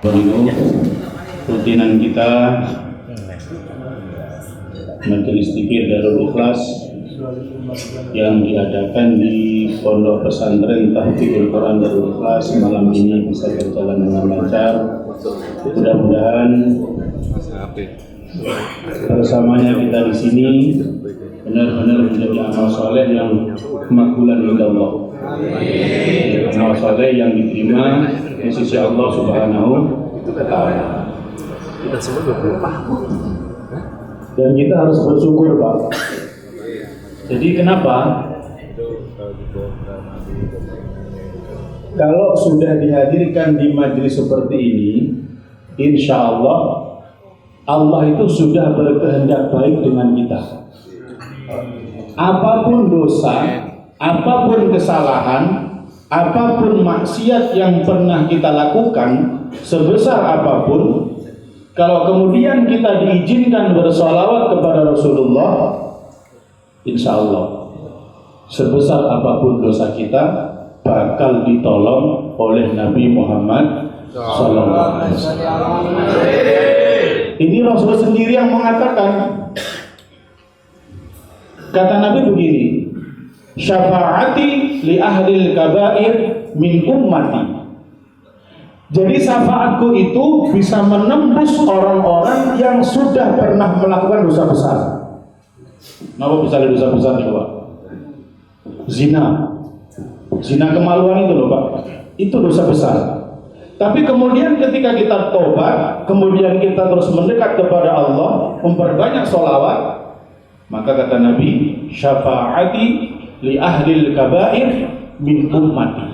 Rutinan kita majelis zikir Darul Ikhlas yang diadakan di Pondok Pesantren Tahfidzul Quran Darul Ikhlas malam ini bisa berjalan dengan lancar. Mudah-mudahan bersamanya kita di sini benar-benar menjadi amal soleh yang makbulan oleh Allah. Amal soleh yang diterima di sisi Allah Subhanahu wa Ta'ala. Dan kita harus bersyukur, Pak. Jadi kenapa? Kalau sudah dihadirkan di majelis seperti ini, insya Allah Allah itu sudah berkehendak baik dengan kita. Apapun dosa, apapun kesalahan, apapun maksiat yang pernah kita lakukan, sebesar apapun, kalau kemudian kita diizinkan bersolawat kepada Rasulullah, insya Allah sebesar apapun dosa kita bakal ditolong oleh Nabi Muhammad SAW. Ini Rasul sendiri yang mengatakan. Kata Nabi begini, syafaati li ahlil kabair min ummati. Jadi syafaatku itu bisa menembus orang-orang yang sudah pernah melakukan dosa besar. Kenapa bisa ada dosa besar nih, Pak? Zina kemaluan itu loh, Pak. Itu dosa besar. Tapi kemudian ketika kita tobat, kemudian kita terus mendekat kepada Allah, memperbanyak sholawat, maka kata Nabi, syafaati li ahlil kabair min ummati.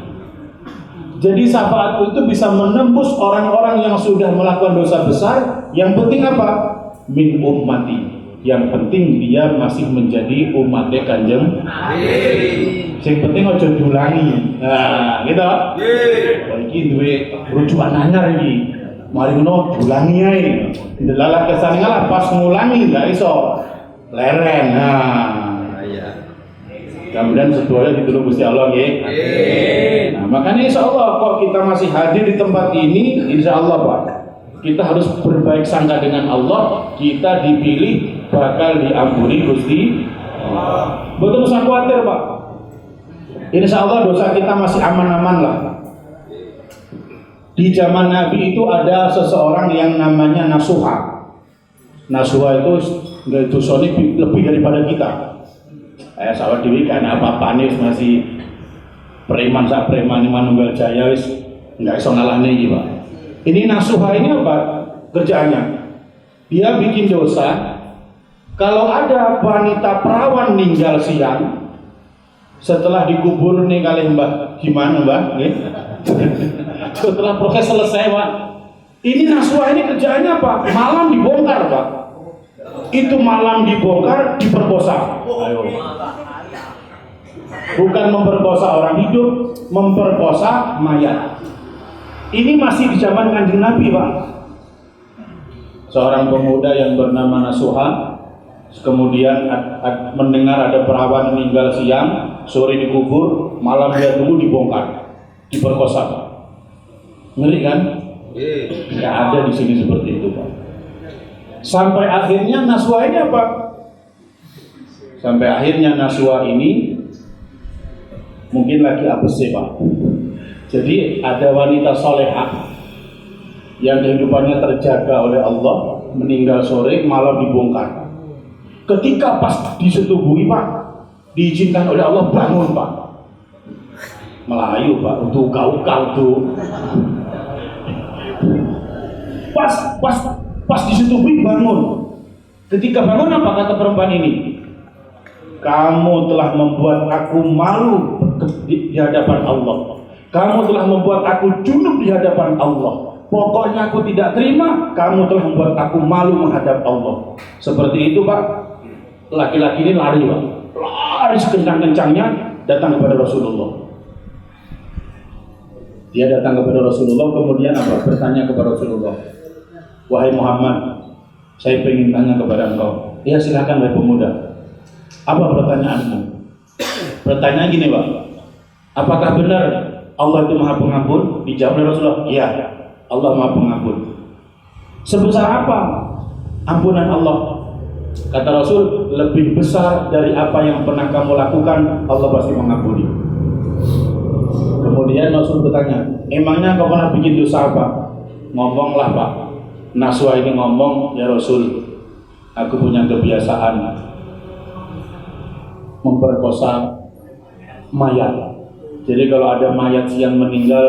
Jadi syafaatku itu bisa menembus orang-orang yang sudah melakukan dosa besar. Yang penting apa? Min ummati. Yang penting dia masih menjadi umatnya Kanjeng. Yang penting ojo dulangi. Nah, gitu. Iki duwe rujukan anyar iki. Mari ngono dulangi ae. Delalah kesane ngalah pas ngulangi enggak iso. Leren. Nah, iya. Kemudian sedoyo ditulung Gusti Allah nggih. Nah, makanya insyaallah kok kita masih hadir di tempat ini, insyaallah Pak, kita harus berbaik sangka dengan Allah, kita dipilih bakal diampuni Gusti Allah. Betul usah khawatir, Pak. Insyaallah dosa kita masih aman-aman lah. Di zaman Nabi itu ada seseorang yang namanya Nasuha. Nasuha itu nggak dosanya lebih daripada kita. Sawah dewi kan apa-apa nih masih preman sak preman Manunggal Jaya wis nggak iso ngalahne iki, Pak. Ini Nasuha ini apa kerjaannya? Dia bikin dosa. Kalau ada wanita perawan meninggal siang, setelah dikubur nih kali Mbak, gimana Mbak? Setelah proses selesai, Pak. Ini Nasuha ini kerjaannya apa? Malam dibongkar, Pak. Itu malam dibongkar, diperkosa. Ayo. Bukan memperkosa orang hidup, memperkosa mayat. Ini masih di zaman Kanjeng Nabi, Pak. Seorang pemuda yang bernama Nasuha, kemudian mendengar ada perawan meninggal siang, sore dikubur, malam dia tunggu dibongkar, diperkosa, Pak. Ngeri kan? Nggak ada di sini seperti itu, Pak. Sampai akhirnya Nasuha ini apa? Sampai akhirnya Nasuha ini mungkin lagi apes, Pak. Jadi ada wanita solehah yang kehidupannya terjaga oleh Allah, meninggal sore, malam dibongkar. Ketika pas disetubuhi, Pak, diizinkan oleh Allah bangun, Pak. Melayu, Pak, untuk kau tuh. Pas disetubuhi bangun. Ketika bangun apa kata perempuan ini? Kamu telah membuat aku malu di hadapan Allah. Kamu telah membuat aku junub di hadapan Allah. Pokoknya aku tidak terima. Kamu telah membuat aku malu menghadap Allah. Seperti itu, Pak. Laki-laki ini lari, Pak. Lari sekencang-kencangnya datang kepada Rasulullah. Dia datang kepada Rasulullah, kemudian apa? Bertanya kepada Rasulullah. Wahai Muhammad, saya ingin tanya kepada engkau. Ya silakan, wahai pemuda. Apa pertanyaanmu? Pertanyaan gini, Pak. Apakah benar Allah itu Maha Pengampun? Dijawab oleh Rasulullah, iya. Allah Maha Pengampun. Sebesar apa ampunan Allah? Kata Rasul, lebih besar dari apa yang pernah kamu lakukan, Allah pasti mengampuni. Kemudian Rasul bertanya, emangnya kau pernah bikin dosa apa? Ngomonglah Pak. Naswa ini ngomong, ya Rasul, aku punya kebiasaan memperkosa mayat. Jadi kalau ada mayat yang meninggal,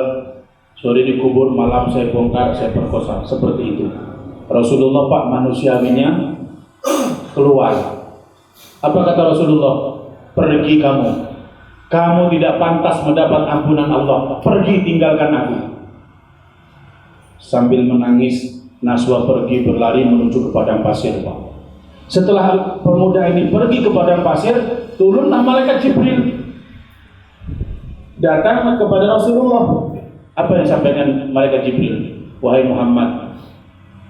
sore dikubur, malam saya bongkar, saya perkosa. Seperti itu. Rasulullah, Pak, manusiawinya keluar. Apa kata Rasulullah? Pergi kamu. Kamu tidak pantas mendapat ampunan Allah. Pergi, tinggalkan aku. Sambil menangis, Naswa pergi berlari menuju ke padang pasir, Pak. Setelah pemuda ini pergi ke padang pasir, turunlah malaikat Jibril datang kepada Rasulullah. Apa yang disampaikan malaikat Jibril? Wahai Muhammad,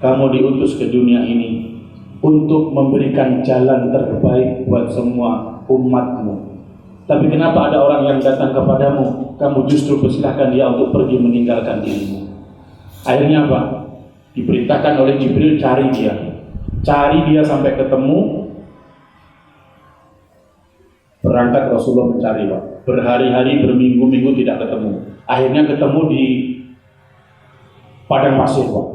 kamu diutus ke dunia ini untuk memberikan jalan terbaik buat semua umatmu. Tapi kenapa ada orang yang datang kepadamu, kamu justru persilahkan dia untuk pergi meninggalkan dirimu? Akhirnya apa? Diperintahkan oleh Jibril, cari dia. Cari dia sampai ketemu. Berangkat Rasulullah mencari, Pak. Berhari-hari, berminggu-minggu tidak ketemu. Akhirnya ketemu di padang pasir, Pak.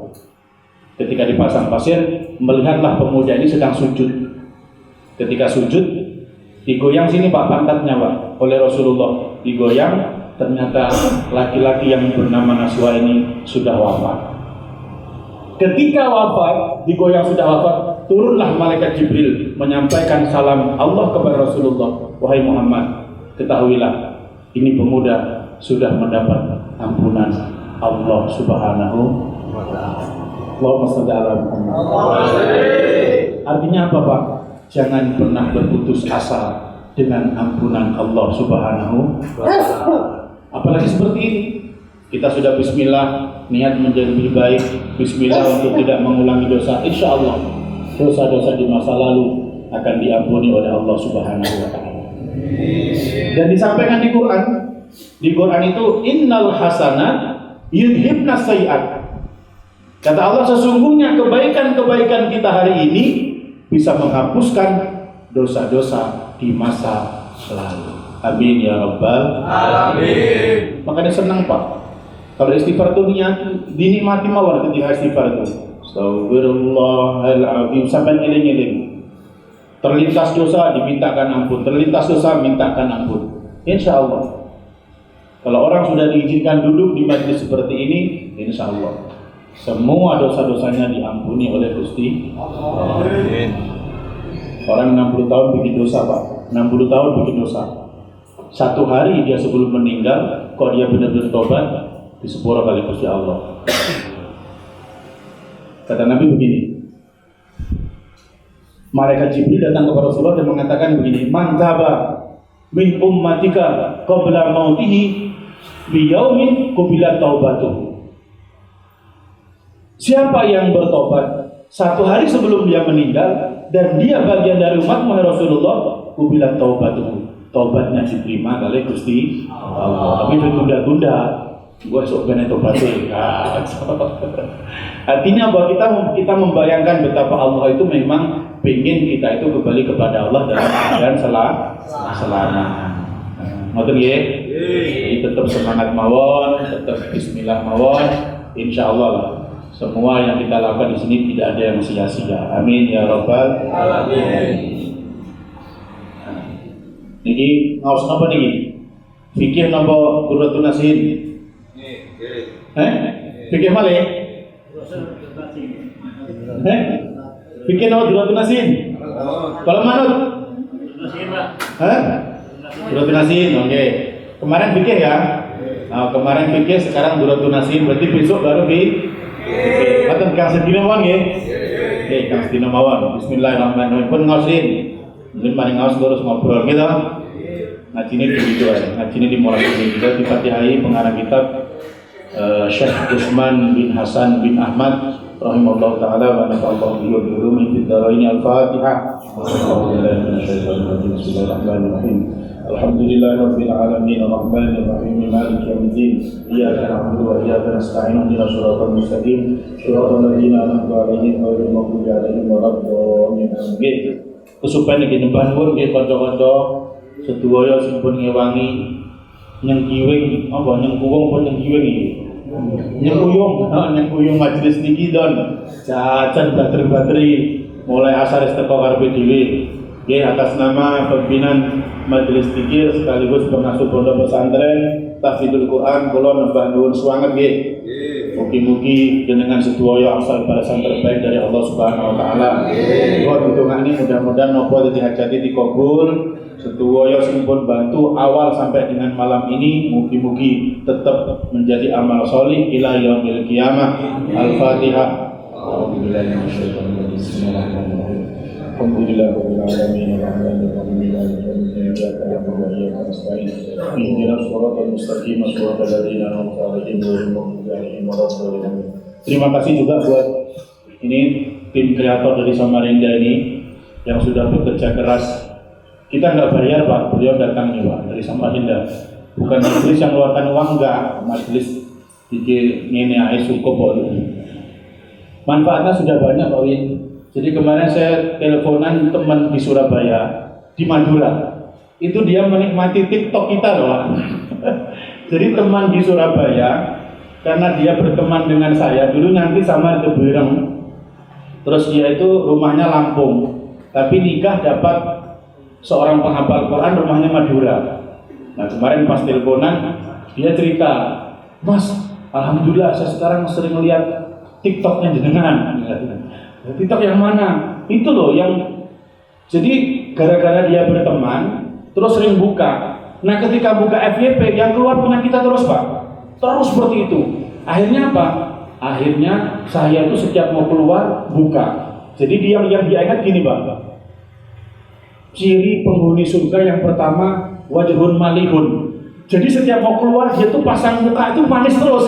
Ketika di pasang pasir, melihatlah pemuda ini sedang sujud. Ketika sujud, digoyang sini Pak, pantatnya Pak, oleh Rasulullah. Digoyang, ternyata laki-laki yang bernama Naswa ini sudah wafat. Ketika wafat, digoyang sudah wafat, turunlah malaikat Jibril menyampaikan salam Allah kepada Rasulullah. Wahai Muhammad, ketahuilah, ini pemuda sudah mendapat ampunan Allah Subhanahu wa Ta'ala. Allahumma shalli ala Muhammad. Artinya apa, Pak? Jangan pernah berputus asa dengan ampunan Allah Subhanahu wa Ta'ala. Apalagi seperti ini. Kita sudah bismillah, niat menjadi lebih baik, bismillah untuk tidak mengulangi dosa. Insya Allah dosa-dosa di masa lalu akan diampuni oleh Allah Subhanahu wa Ta'ala. Dan disampaikan di Quran itu innal hasanat yudhibna sayiat. Kata Allah, sesungguhnya kebaikan-kebaikan kita hari ini bisa menghapuskan dosa-dosa di masa lalu. Amin ya rabbal alamin. Makanya senang Pak, kalau istighfar itu dinikmati mawar ketika istighfar itu. Astagfirullahaladzim sampai ngiling-ngiling. Terlintas dosa dimintakan ampun, terlintas dosa mintakan ampun. Insya Allah. Kalau orang sudah diizinkan duduk di majlis seperti ini, insya Allah semua dosa-dosanya diampuni oleh Gusti Allah. Orang 60 tahun bikin dosa Pak, 60 tahun bikin dosa. Satu hari dia sebelum meninggal, kok dia benar-benar tobat, disepuro kali Gusti Allah. Kata Nabi begini, malaikat Jibril datang kepada Rasulullah dan mengatakan begini, man taba min ummatika qabla mautihi biyaumin qubilat taubatuh. Siapa yang bertobat satu hari sebelum dia meninggal dan dia bagian dari umatmu Rasulullah, qubilat taubatuh, tobatnya diterima oleh Gusti Allah. Tapi ditunda-tunda, gue esok bener tobatnya. Artinya bahwa kita membayangkan betapa Allah itu memang pengen kita itu kembali kepada Allah dalam keadaan selamat. Ngoten nggih? Jadi tetap semangat mawon, tetap bismillah mawon. Insyaallah lah. Semua yang kita lakukan di sini tidak ada yang sia-sia. Amin ya rabbal alamin. Niki ngaos napa niki? Fikih napa Qurratun Nasin? Fikih malih? Fikih napa Qurratun Nasin? Kalau manut? Qurratun Nasin, oke. Kemarin fikih ya? Nah, kemarin fikih, sekarang Qurratun Nasin. Berarti besok baru fikih. Kata Kang Sedina mawon nggih. Oke, Kang Sedina mawon. Bismillahirrahmanirrahim. Pun ngaosin. Mungkin mari ngaos terus ngobrol gitu. Ngaji ini begitu aja. Ngaji ini di Moral ini kita difatihai pengarang kitab Syekh Utsman bin Hasan bin Ahmad rahimahullah taala wa nafa'allahu bihi wa bi ulumi fid dharain al-Fatihah. Bismillahirrahmanirrahim. Alhamdulillahirabbil alamin arrahmanir rahim maliki yaumiddin iyyaka na'budu wa iyyaka nasta'in ihdinas siratal mustaqim siratal ladzina an'amta 'alaihim ghairil maghdubi 'alaihim waladdallin. Kesupen iki nyembah nuwun nggih kanca-kanca sedaya sing pun ngewangi nyengkiwing apa nyengkuwung pun nyengkiwing iki. Nyengkuyung majelis niki don jajan bateri mulai asar teko karepe dhewe. Nggih atas nama pimpinan majelis zikir sekaligus pengasuh pondok pesantren Tahfidzul Quran kula nembah nuwun suwanget nggih. Mugi-mugi jenengan sedaya angsal balasan terbaik dari Allah Subhanahu wa taala. Kula hitungane mudah-mudahan napa dadi hajate dikabul. Sedaya sing pun bantu awal sampai dengan malam ini mugi-mugi tetap menjadi amal sholih ila yaumil qiyamah. Al-Fatihah. Alhamdulillahirabbil alamin arrahmanir rahim maliki yaumiddin iyyaka na'budu wa iyyaka nasta'in ihdinas siratal mustaqim siratal ladzina an'amta 'alaihim ghairil maghdubi 'alaihim waladdallin. Terima kasih juga buat ini tim kreator dari Samarinda ini yang sudah bekerja keras. Kita nggak bayar Pak, beliau datang nih Pak dari Samarinda. Bukan majelis yang mengeluarkan uang, enggak, majelis dikit ini aja cukup Pak. Manfaatnya sudah banyak Pak Win. Jadi kemarin saya teleponan teman di Surabaya, di Madura. Itu dia menikmati TikTok kita loh. Jadi teman di Surabaya, karena dia berteman dengan saya, dulu nanti sama Tebereng. Terus dia itu rumahnya Lampung, tapi nikah dapat seorang penghafal Quran rumahnya Madura. Nah kemarin pas teleponan, dia cerita, Mas, alhamdulillah saya sekarang sering lihat TikToknya jenengan. TikTok yang mana? Itu loh yang jadi gara-gara dia berteman terus sering buka. Nah ketika buka FYP yang keluar punya kita terus Pak. Terus seperti itu. Akhirnya apa? Akhirnya saya itu setiap mau keluar buka. Jadi dia yang dia ingat gini Pak. Ciri penghuni surga yang pertama wajhun malihun. Jadi setiap mau keluar dia tuh pasang muka itu manis terus.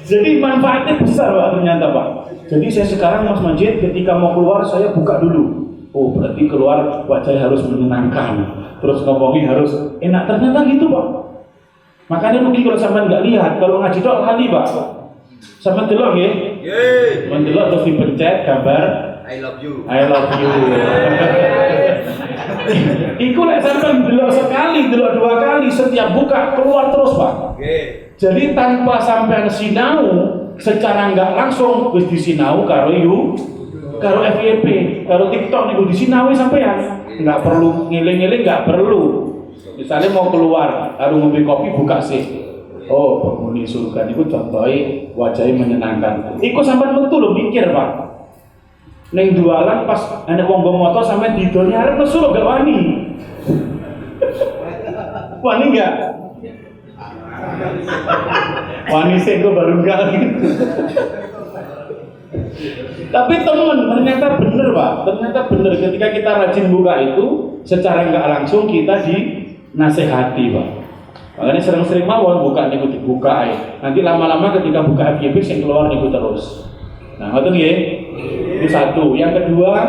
Jadi manfaatnya besar Pak ternyata Pak. Jadi saya sekarang Mas Majid ketika mau keluar saya buka dulu. Oh berarti keluar wajahnya harus menyenangkan. Terus ngomongnya harus enak. Ternyata gitu Pak. Makanya mungkin kalau sampean nggak lihat, kalau ngaji doang kali Pak. Sama delok ya. Mendelok terus dipencet gambar I love you. Iku lek sampean delok sekali, delok dua kali, setiap buka keluar terus Pak. Jadi tanpa sampean sinau secara nggak langsung wis disinau karo FYP, karo TikTok niku disinaui sampean. Nggak perlu ngiling-ngiling, nggak perlu. Misalnya mau keluar, harus ngombe kopi buka sih. Oh, penghuni surga niku contohnya wajahnya menyenangkan. Iku sampean metu lho mikir, Pak. Neng jualan pas ana wong nggo motor sampean didolnya arep nesu lho gak wani. Wani enggak? Wani sih gue baru enggak. Tapi teman ternyata bener Pak. Ternyata bener ketika kita rajin buka itu secara enggak langsung kita dinasehati Pak. Makanya sering-sering mawon buka niku dibuka ae. Nanti lama-lama ketika buka FYP sing keluar niku terus. Nah, ngoten nggih. Itu satu. Yang kedua,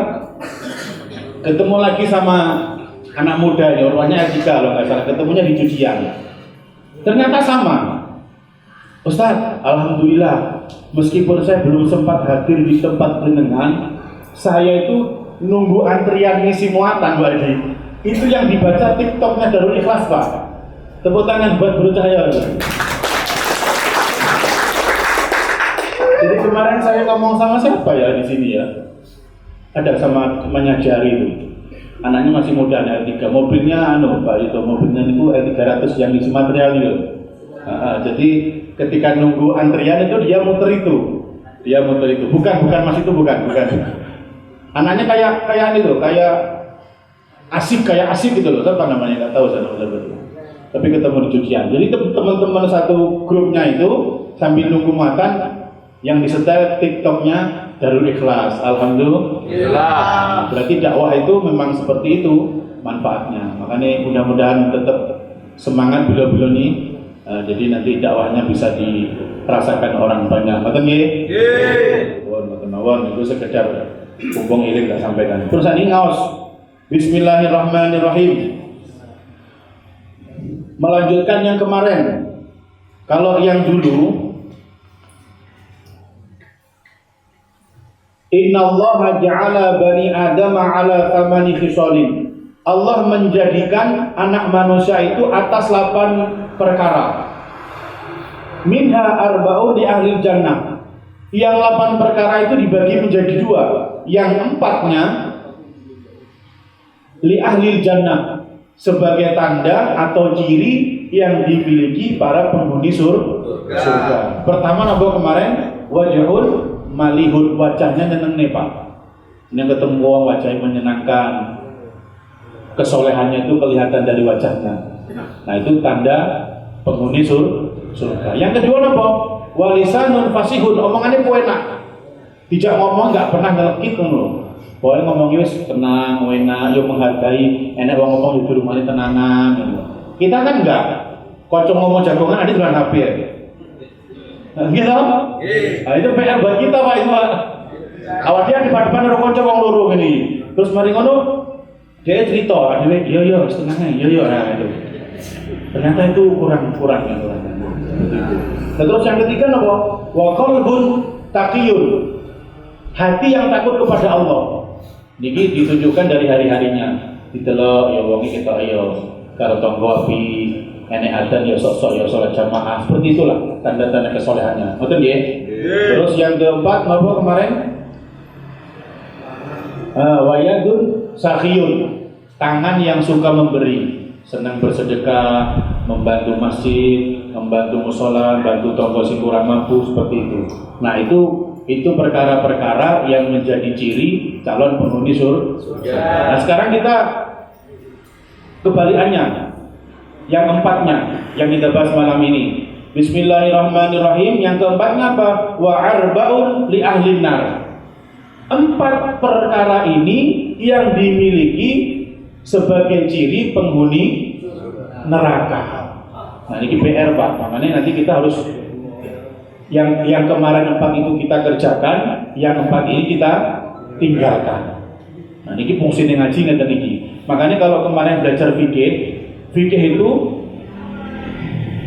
ketemu lagi sama anak muda ya, orangnya Etika loh nggak salah, ketemunya di cucian. Ternyata sama. Ustaz, alhamdulillah, meskipun saya belum sempat hadir di tempat jenengan, saya itu nunggu antrian ngisi muatan Mbak Edi. Itu yang dibaca TikToknya Darul Ikhlas Pak. Tepuk tangan buat Bro Cahyo. Jadi kemarin saya ngomong sama siapa ya di sini ya? Ada sama temannya Jari itu. Anaknya masih muda, R3. Mobilnya Pak itu mobilnya itu R300 yang isi material itu. Jadi ketika nunggu antrian itu dia muter itu. Bukan Mas itu bukan. Anaknya kayak itu, kayak asik gitu loh. Apa namanya enggak tahu saya betul. Tapi ketemu di cucian. Jadi teman-teman satu grupnya itu sambil nunggu makan yang disetel TikToknya Darul Ikhlas. Alhamdulillah. Berarti dakwah itu memang seperti itu manfaatnya. Makanya mudah-mudahan tetap semangat beliau-beliau ini. Jadi nanti dakwahnya bisa dirasakan orang banyak. Betul nggih? Nggih. Mawon itu sekedar hubung iling tak sampaikan. Terus ini ngaos. Bismillahirrahmanirrahim. melanjutkan yang kemarin. Kalau yang dulu, Innallaha ja'ala bani Adama ala thamani khisalin. Allah menjadikan anak manusia itu atas 8 perkara. Minha arba'un li ahli jannah. Yang 8 perkara itu dibagi menjadi 2. Yang 4-nya li ahli jannah, sebagai tanda atau ciri yang dimiliki para penghuni surga. Pertama napa kemarin? Wajhul malihun, wajahnya nyeneng nih Pak. Ini ketemu wajahnya menyenangkan. Kesolehannya itu kelihatan dari wajahnya. Nah itu tanda penghuni surga. Yang kedua napa? Walisanun fasihun, omongannya enak. Tidak ngomong nggak pernah ngelekit ngono. Pokoknya ngomongnya wis tenang, enak, yo menghargai. Enak wong ngomong di rumah ini tenanan. Kita kan enggak. Kocok ngomong jagongan ada dengan HP ya. Gitu? Nah itu PR buat kita Pak itu Pak. Awal dia di depan ada kocok wong loro gini. Terus mari ngono dia cerita, ada iya setengahnya, iya nah itu. Ternyata itu kurang. Nah, terus yang ketiga apa? Wa qalbun taqiyun. Hati yang takut kepada Allah. Niki ditunjukkan dari hari-harinya. Ditelok ya wong iki ketok ya karo tangga api, enek adzan ya sok-sok ya salat jamaah. Seperti itulah tanda-tanda kesolehannya. Ngoten nggih? Terus yang keempat apa kemarin? Wa yadun sakhiyun. Tangan yang suka memberi, senang bersedekah, membantu masjid, membantu musola, bantu tonggo sing kurang mampu, seperti itu. Nah itu perkara-perkara yang menjadi ciri calon penghuni surga. Nah sekarang kita kebalikannya, yang empatnya yang kita bahas malam ini. Bismillahirrahmanirrahim. Yang keempatnya apa? Wa arba'un li ahlin nar. 4 perkara ini yang dimiliki sebagai ciri penghuni neraka. Nah ini PR Pak, makanya nanti kita harus yang kemarin 4 itu kita kerjakan, yang 4 ini kita tinggalkan. Nah ini fungsi ngaji ngeten iki. Makanya kalau kemarin belajar fikih itu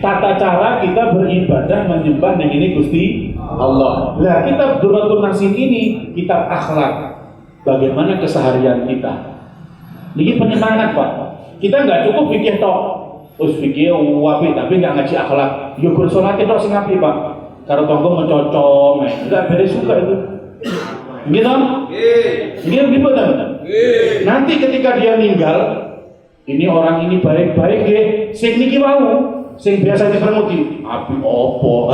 tata cara kita beribadah menyembah yang ini Gusti Allah. Nah kitab Durratun Nasim ini kitab akhlak, bagaimana keseharian kita. Ini penyemangat Pak. Kita nggak cukup fikih tok. Terus fikih wapi tapi nggak ngaji akhlak. Yo bersolat tok sing apik Pak. Karo tonggo mencocok, enggak beres juga itu. Gitu? Nggih. Nggih betul. Nanti ketika dia meninggal, ini orang ini baik-baik nggih. Sing niki wau, sing biasa dipermuti, api opo?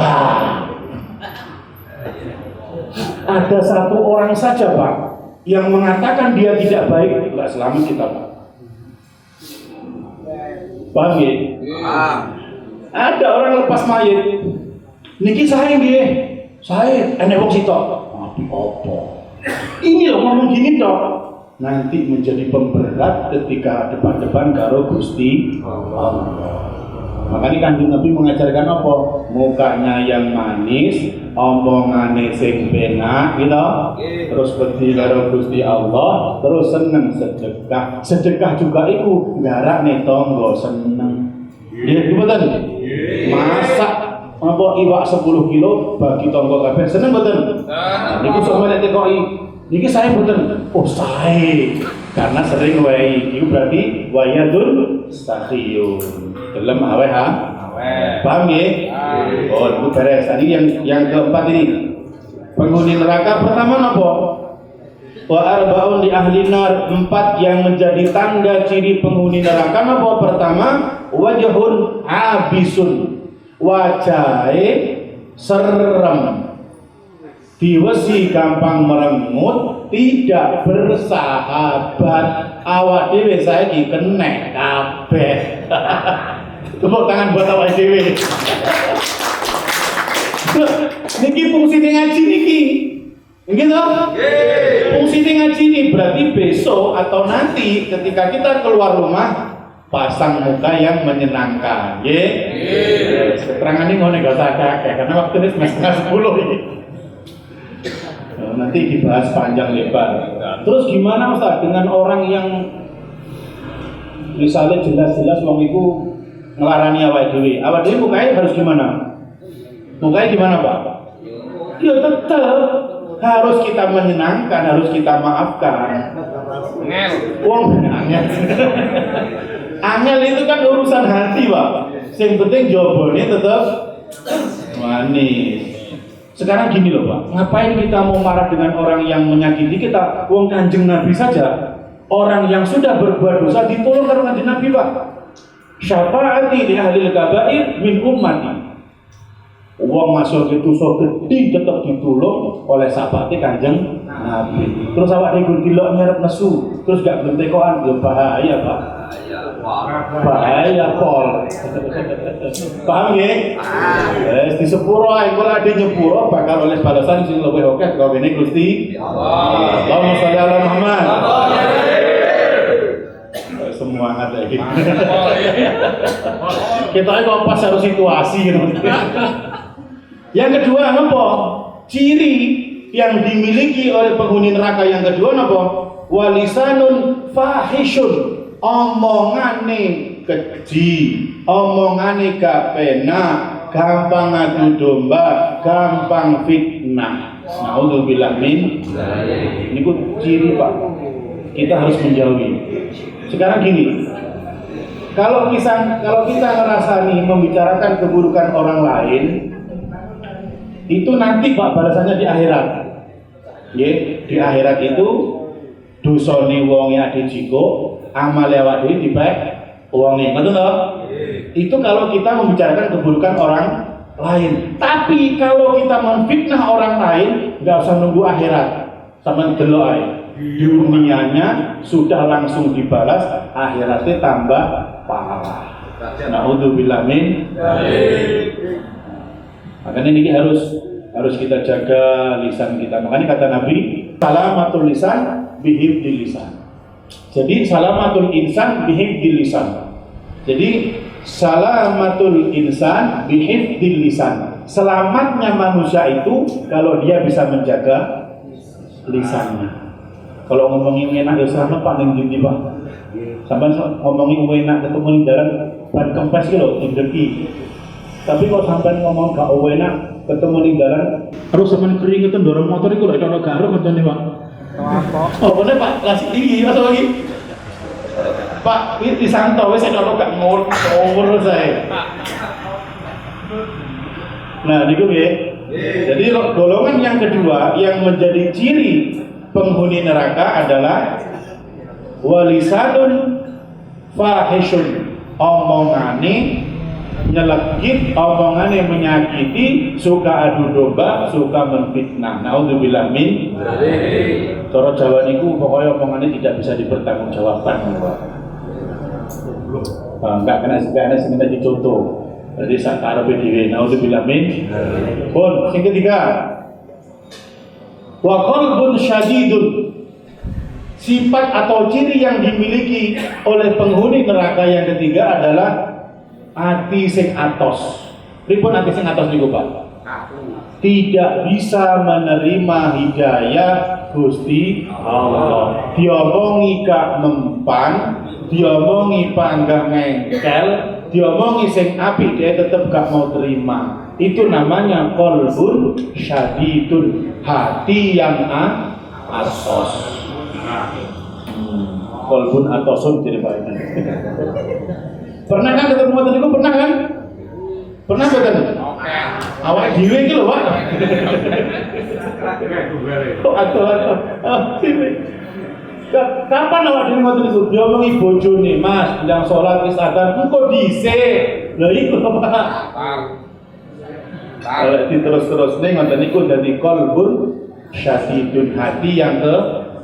Ada 1 orang saja Pak yang mengatakan dia tidak baik, enggak selamat kita Pak. Paham ya? Ada orang lepas mayit. Niki saya nggih. Saya enek wong sitok. Api opo? Ini loh ngomong gini toh. Nanti menjadi pemberat ketika depan-depan karo Gusti Allah. Makanya Kanjeng Nabi mengajarkan apa? Mukanya yang manis, omongane sing penak gitu. Terus berdiri karo Gusti Allah, terus seneng sedekah. Sedekah juga iku ngarakne tangga seneng. Nggih, mboten? Masak apa iwak 10 kilo bagi tangga kabeh seneng mboten? Niku sok nek tekoki. Niki saya mboten. Oh, sae. Karena sering wae. Iku berarti wayadun sakhiyun. Dalam aweh ha? Paham ya? Oh, itu beres. Tadi yang keempat ini penghuni neraka pertama apa? Wa arba'un li ahli nar. 4 yang menjadi tanda ciri penghuni neraka apa? Pertama, wajhun abisun. Wajahe serem. Diwesi gampang merengut, tidak bersahabat. Awak dhewe saiki kenek kabeh. Tepuk tangan buat awak dhewe. Niki fungsi ngaji niki. Nggih toh? Fungsi ngaji ini berarti besok atau nanti ketika kita keluar rumah pasang muka yang menyenangkan. Nggih. Keterangan ini ngono gak usah akeh karena waktunya setengah 10 ini. Nanti dibahas panjang lebar. Terus gimana Ustaz dengan orang yang misalnya jelas-jelas wong iku ngelarani awake dhewe. Awake dhewe mukanya harus gimana? Mukanya gimana, Pak? Ya tetap harus kita menyenangkan, harus kita maafkan. Wong angel. Angel itu kan urusan hati, Pak. Yang penting jawabannya tetap manis. Sekarang gini loh, Pak. Ngapain kita mau marah dengan orang yang menyakiti kita? Wong Kanjeng Nabi saja, orang yang sudah berbuat dosa ditolong karo Kanjeng Nabi, Pak. Syafaati li ahli al-kabair min ummati. Wong masuk itu so gede tetap ditolong oleh sahabatnya Kanjeng Nabi. Terus awak dhewe dilok nyarep nesu, terus gak bentekoan, ya bahaya, Pak. Bahaya pol. Paham ya? Wes di sepuro ae kok ade nyepuro bakal oleh balasan sing luwih akeh kok kene Gusti Allah. Allahumma sholli ala Muhammad. Semua ada gitu. Kita kok pas harus situasi gitu. Yang kedua apa? Ciri yang dimiliki oleh penghuni neraka yang kedua apa? Walisanun fahishun. Omongane keji, omongane gak penak, gampang adu domba, gampang fitnah. Naudzubillah min. Ini ciri, Pak. Kita harus menjauhi. Sekarang gini, kalau kita ngerasani membicarakan keburukan orang lain, itu nanti, Pak, balasannya di akhirat. Ya, di akhirat itu dosane wong ya dijiko, amal awak dhewe dipek wonge. Ngoten lho. Itu kalau kita membicarakan keburukan orang lain. Tapi kalau kita memfitnah orang lain, enggak usah nunggu akhirat. Sampeyan delok ae. Dunianya sudah langsung dibalas, akhiratnya tambah parah. Naudzubillah min. Makanya ini harus kita jaga lisan kita. Makanya kata Nabi, salamatul lisan bihifdil lisan. Jadi salamatul insan bihifdil lisan. Jadi salamatul insan bihifdil lisan. Selamatnya manusia itu kalau dia bisa menjaga lisannya. Kalau ngomongin enak ya selamat paling gini, Pak. Sampai ngomongin enak ketemu di jalan ban kempes gitu dideki. Tapi kalau sampai ngomong gak enak ketemu di jalan harus sampai kering itu dorong motor itu lek ono garuk ngoten, Pak. Oh, bener, Pak. Kasih tinggi masuk lagi. Pak, ini disantau wis ono gak ngawur saya. Nah, niku nggih. Jadi golongan yang kedua yang menjadi ciri penghuni neraka adalah walisadun fahishun, omongane nyelekit, omongane menyakiti, suka adu domba, suka menfitnah. Naudzubillah min. Cara Jawa niku pokoknya omongane tidak bisa dipertanggungjawabkan. Enggak kena seminta dicontoh. Jadi sak karepe dhewe. Naudzubillah min. Pun sing ketiga, wa qalbun syadidun. Sifat atau ciri yang dimiliki oleh penghuni neraka yang ketiga adalah ati sing atos. Pripun ati sing atos niku, Pak? Tidak bisa menerima hidayah Gusti Allah. Diomongi gak mempan, diomongi panggah ngengkel, diomongi sing apik dia tetep gak mau terima. Itu namanya qalbun syadidun, hati yang atos. Qalbun atosun jadi baik. Pernah kan ketemu ngoten niku, pernah kan? Pernah boten? Awak dhewe iki lho, Pak. Kok atuh-atuh. Kapan awak dhewe ngoten niku diomongi bojone, Mas, bilang salat wis adzan, engko dhisik. Lha iku, Pak. Kalau diterus-terus ning ngoten niku dadi qalbun syadidun, hati yang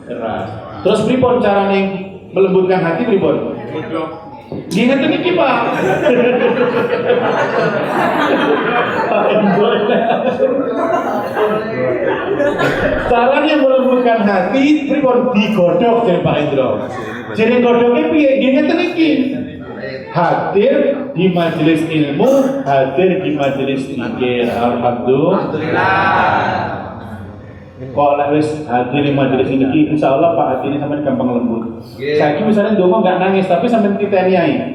keras. Terus pripun carane melembutkan hati pripun? Ingat ini Pak. Caranya melembutkan hati pripun digodhog jare Pak Indro. Jare godhoge piye? Ingat iki. Hadir di majelis ilmu, hadir di majelis zikir. Alhamdulillah. Kalau wis hadir di majelis ini, insya Allah Pak hati ini sampai gampang lembut. Saya misalnya dongo nggak nangis, tapi sampai titeni aja.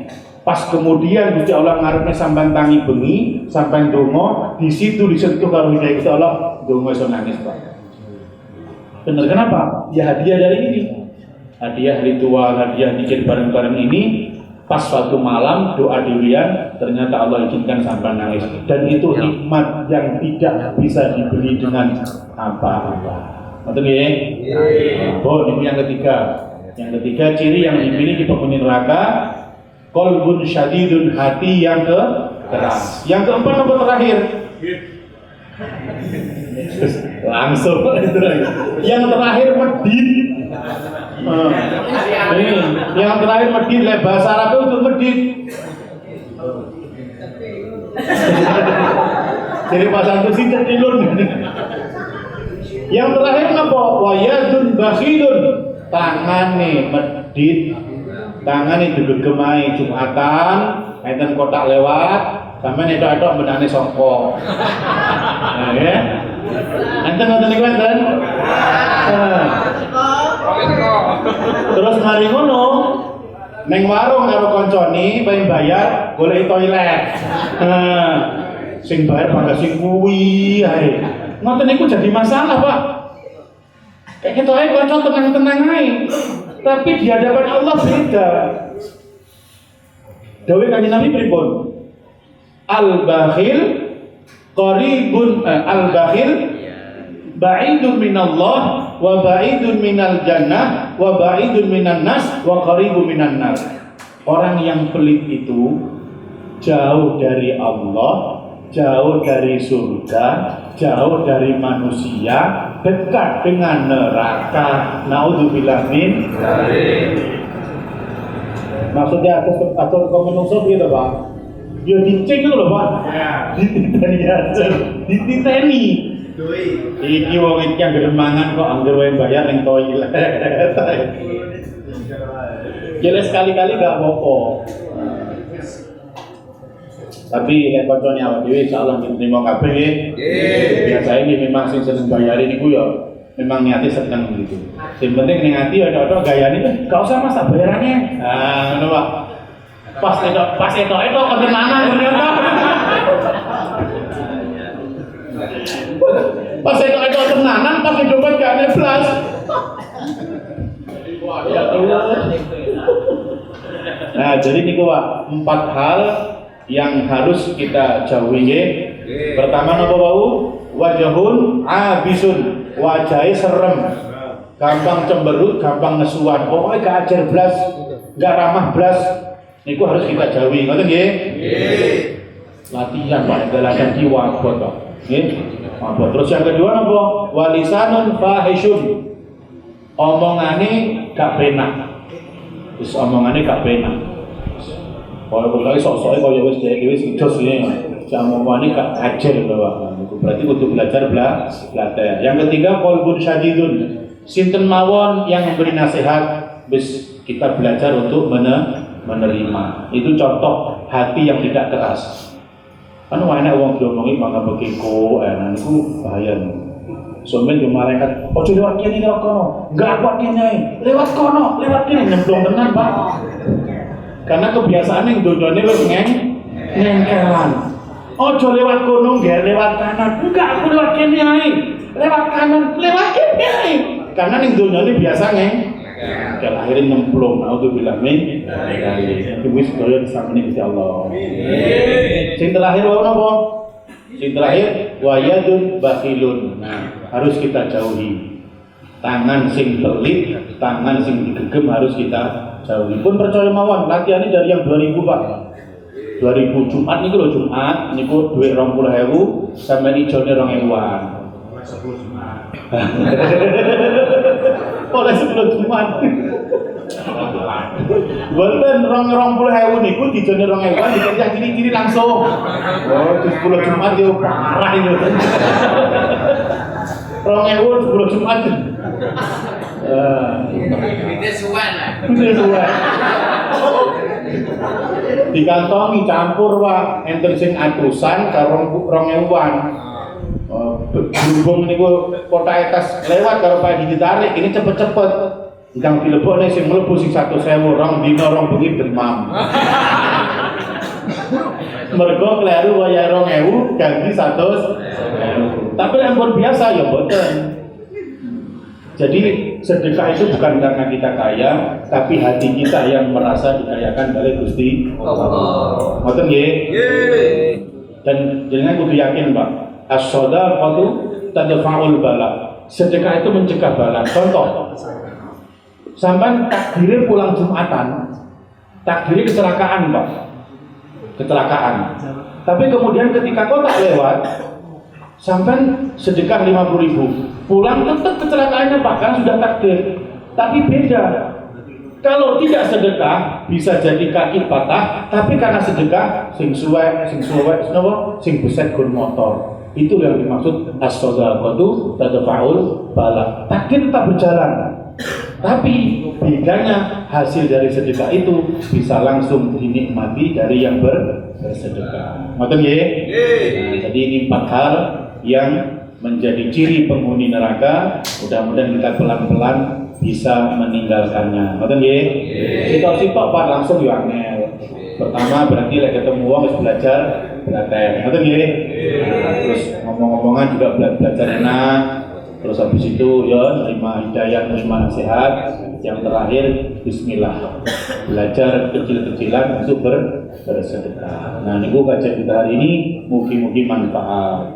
Pas kemudian Gusti Allah ngarepne sampean tangi bengi, sampean donga, di situ disentuh karo hidayah Gusti Allah, donga iso nangis, Pak. Bener, kenapa? Ya hadiah dari ini. Hadiah ritual, hadiah dikir bareng-bareng ini, pas suatu malam doa dirian, ternyata Allah izinkan sampai nangis. Dan itu nikmat yang tidak bisa dibeli dengan apa-apa. Betul ya? Oh, ini yang ketiga. Yang ketiga ciri yang dimiliki penghuni neraka, qalbun syadidun, hati yang keras. Yang keempat apa terakhir? Langsung itu lagi. Yang terakhir medit. Ini yang terakhir medit, bahasa Arab itu medit. Jadi bahasa itu sih cetilun. Yang terakhir apa? Wayadun bakhilun, tangan nih medit, tangan itu digemai Jumatan, enten kotak lewat, sampean itu benane songkok. Nah, ya. Enten ngoten niku enten. Terus mari ngono, neng warung karo koncone pengen bayar, golek toilet. Sing bayar pada sing kuwi ae. Ngoten niku jadi masalah, Pak. Kayak gitu ae kanca tenang-tenang ae. Tapi di hadapan Allah beda. Dawuh Kanjeng Nabi pripun? Al-bakhil qaribun al-bakhil ba'idun minallah wa ba'idun minal jannah wa ba'idun minan nas wa qaribun minan nar. Orang yang pelit itu jauh dari Allah, jauh dari surga, jauh dari manusia, dekat dengan neraka. Naudzubillah min dzalik. Maksudnya atau komentar gitu, Pak. Ya dicek lho, Pak. Dititeni aja. Dititeni. Iki wong iki yang geremangan kok anggere wae bayar ning toilet. Jelas sekali-kali gak apa-apa. Tapi nek koncone awak dhewe insyaallah nrimo kabeh nggih. Biasa iki memang sing seneng bayarin niku ya memang niate seneng gitu. Sing penting ning ati ada-ada gayane gak usah Mas tak bayarannya. Nah, ngono Pak. Pas itu ketenanan ternyata. Pas itu tenanan, pas dompet gak ada plus. Nah, jadi niku Pak, 4 hal yang harus kita jauhi. Pertama napa wau? Wajahun abisun, wajahnya serem, gampang cemberut, gampang nesuan, pokoknya gak ajar blas, gak ramah blas. Niku harus kita jauhi, ngoten nggih? Latihan Pak, latihan jiwa buat Pak. Nggih. Terus yang kedua napa? Walisanun fahisyun. Omongane gak penak. Wis omongane gak penak. Kalau kok sok-soke kaya wis dhewe wis idos ya. Omongane gak ajar lho Pak. Berarti kudu belajar belajar. Yang ketiga qalbun syadidun. Sinten mawon yang memberi nasihat, wis kita belajar untuk menerima. Itu contoh hati yang tidak keras. Kan enak wong diomongi mangga bekiko, enak niku bahaya. Somen yo malaikat, ojo lewat kene lewat kono. Enggak kuat kene, lewat kono, lewat kene nyemplung tenan, Pak. Karena kebiasaane donyane wis ngengkelan. Ojo lewat kono, nggih lewat kanan. Enggak, aku lewat kene ae. Lewat kanan, lewat kene ae. Karena ning donyane biasa kalau akhirnya nyemplung, naudzubillah min dzalik. Itu wis doyan sampeyan Gusti Allah. Sing terakhir wae napa? Sing terakhir wayadun bakhilun. Nah, harus kita jauhi. Tangan sing pelit, tangan sing digegem harus kita jauhi. Pun percaya mawon, latihan ini dari yang 2000, Pak. 2000 Jumat niku lho, Jumat niku dhuwit 20.000 sampeyan ijone 2.000-an. Oleh 10 Jumat. Boten 20.000 niku dijone 2.000-an dikasih ciri-ciri langsung. Oh, 10 Jumat yo parah itu. 2.000 10 Jumat. Itu suwan lah. Dikantongi campur Pak, enten sing atusan karo 2.000-an. Berhubung niku kotak etas lewat karo Pak ditarik, ini cepet-cepet. Ingkang dilebokne sing mlebu sing 100.000 rong dina rong bengi demam. Mergo kleru waya 2000 ganti 100.000. Tapi ampun biasa ya mboten. Jadi sedekah itu bukan karena kita kaya, tapi hati kita yang merasa dikayakan oleh Gusti Allah. Ngoten nggih? Nggih. Dan jenengan kudu yakin, Pak. As-shadaqatu tadfa'ul bala. Sedekah itu mencegah bala. Contoh. Sampai takdirnya pulang Jumatan, takdirnya kecelakaan, Pak. Kecelakaan. Tapi kemudian ketika kau tak lewat, sampai sedekah 50.000. Pulang tetap kecelakaannya Pak, karena sudah takdir. Tapi beda. Kalau tidak sedekah bisa jadi kaki patah, tapi karena sedekah sing suwek, sing beset gun motor. Itu yang dimaksud as-shadaqatu tadfa'ul bala. Takdir tetap berjalan. Tapi bedanya hasil dari sedekah itu bisa langsung dinikmati dari yang bersedekah. Ngoten nggih? Jadi ini 4 hal yang menjadi ciri penghuni neraka. Mudah-mudahan kita pelan-pelan bisa meninggalkannya. Ngoten nggih? Sitok-sitok Pak langsung yo angel. Pertama berarti lek ketemu wong wis belajar praktek. Ngoten nggih? Terus ngomong-ngomongan juga belajar enak. Terus habis itu ya terima hidayah, terima nasihat. Yang terakhir bismillah. Belajar kecil-kecilan untuk bersedekah. Nah, niku kajian kita hari ini mugi-mugi manfaat.